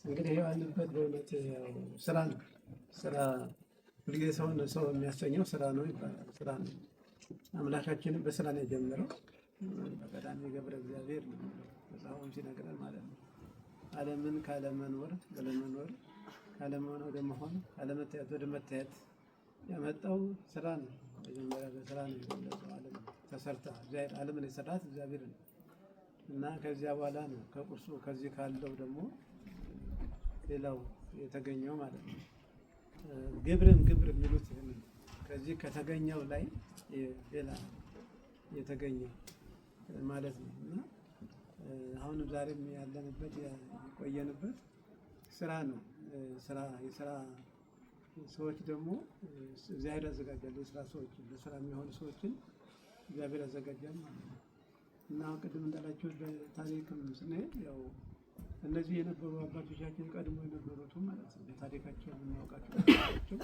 እንግዲህ ያለንበት በእውነት ስራ ነው። ስራ ሁልጊዜ ሰው የሚያሰኘው ስራ ነው ይባላል። ስራ ነው። አምላካችንም በስራ ነው የጀመረው። በቀዳሚ ገብረ እግዚአብሔር ነው መጽሐፉም ሲነግረን ማለት ነው። ዓለምን ካለመኖር ካለመሆን ወደ መሆን ካለመታየት ወደ መታየት ያመጣው ስራ ነው። መጀመሪያ በስራ ነው የገለጸው። ዓለም ተሰርታ ዓለምን የሰራት እግዚአብሔር ነው እና ከዚያ በኋላ ነው ከቁርሱ ከዚህ ካለው ደግሞ ሌላው የተገኘው ማለት ነው። ግብር የሚሉት ከዚህ ከተገኘው ላይ ሌላ የተገኘው ማለት ነው እና አሁንም ዛሬም ያለንበት የቆየንበት ስራ ነው። የስራ ሰዎች ደግሞ እግዚአብሔር ያዘጋጃል። የስራ ሰዎች ለስራ የሚሆኑ ሰዎችን እግዚአብሔር ያዘጋጃል ማለት ነው እና ቅድም እንዳላችሁት በታሪክም ስንሄድ ያው እነዚህ የነበሩ አባቶቻችን ቀድሞ የነበሩት ማለት ነው በታሪካቸው የምናውቃቸው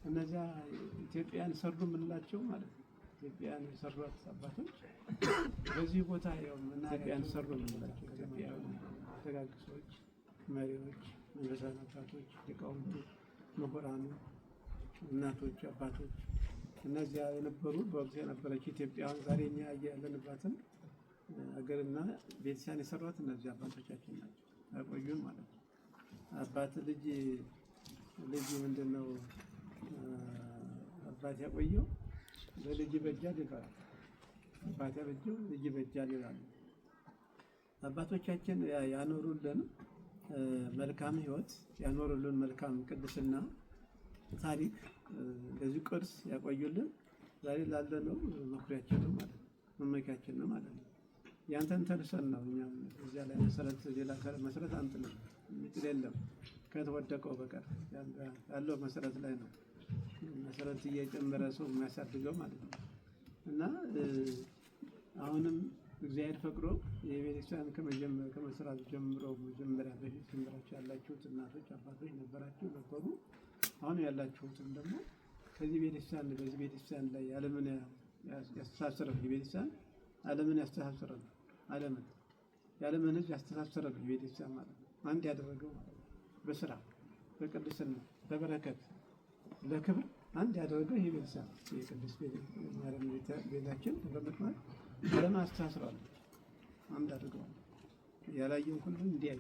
እነዚያ ኢትዮጵያን ሰሩ የምንላቸው ማለት ነው። ኢትዮጵያን የሰሯት አባቶች በዚህ ቦታ ያው ኢትዮጵያን ሰሩ የምንላቸው ኢትዮጵያውያን ደጋግ ሰዎች፣ መሪዎች፣ መንፈሳዊ አባቶች፣ ሊቃውንቱ፣ ምሁራኑ፣ እናቶች፣ አባቶች እነዚያ የነበሩ በወቅቱ የነበረች ኢትዮጵያውያን ዛሬ እኛ ያለንባትን ሀገርና ቤተክርስቲያን የሰሯት እነዚህ አባቶቻችን ናቸው። ያቆዩን ማለት ነው። አባት ልጅ ምንድነው አባት ያቆየው በልጅ በጃል ይባላል። አባት ያበጀው ልጅ በጃል ይላል። አባቶቻችን ያኖሩልን መልካም ሕይወት ያኖሩልን መልካም ቅድስና ታሪክ ለዚህ ቅርስ ያቆዩልን ዛሬ ላለነው መኩሪያችን ነው ማለት ነው። መመኪያችን ነው ማለት ነው። ያንተን ተርሰን ነው እኛም እዚያ ላይ መሰረት ሌላ መሰረት አንጥልም የሚጥል የለም ከተወደቀው በቀር ያለው መሰረት ላይ ነው መሰረት እየጨመረ ሰው የሚያሳድገው ማለት ነው እና አሁንም እግዚአብሔር ፈቅዶ የቤተክርስቲያን ከመስራት ጀምሮ መጀመሪያ በፊት ጀምራችሁ ያላችሁት እናቶች አባቶች ነበሩ። አሁን ያላችሁትም ደግሞ በዚህ ቤተክርስቲያን ላይ ዓለምን ያስተሳሰረ ቤተክርስቲያን ዓለምን ያስተሳሰረ የዓለምን ሕዝብ ያስተሳሰረ ቤተክርስቲያን ማለት ነው። አንድ ያደረገው ማለት ነው። በስራ በቅድስና በበረከት ለክብር አንድ ያደረገው ይሄ ቤተክርስቲያን የቅድስት ቤታችን በመጥማት ዓለም አስተሳስራለች። አንድ አድርገዋል። ያላየው ሁሉ እንዲያይ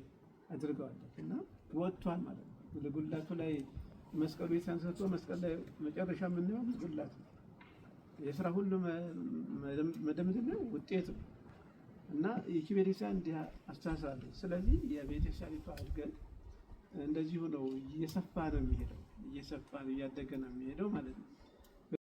አድርገዋለች እና ወጥቷል ማለት ነው። ለጉላቱ ላይ መስቀሉ የተንሰቶ መስቀል ላይ መጨረሻ የምንየው ጉላት ነው። የስራ ሁሉ መደምደሚያው ውጤት ነው እና ይቺ ቤተክርስቲያን እንዲህ አስተሳስራለች። ስለዚህ የቤተክርስቲያኒቷ እድገት እንደዚሁ ነው። እየሰፋ ነው የሚሄደው፣ እያደገ ነው የሚሄደው ማለት ነው።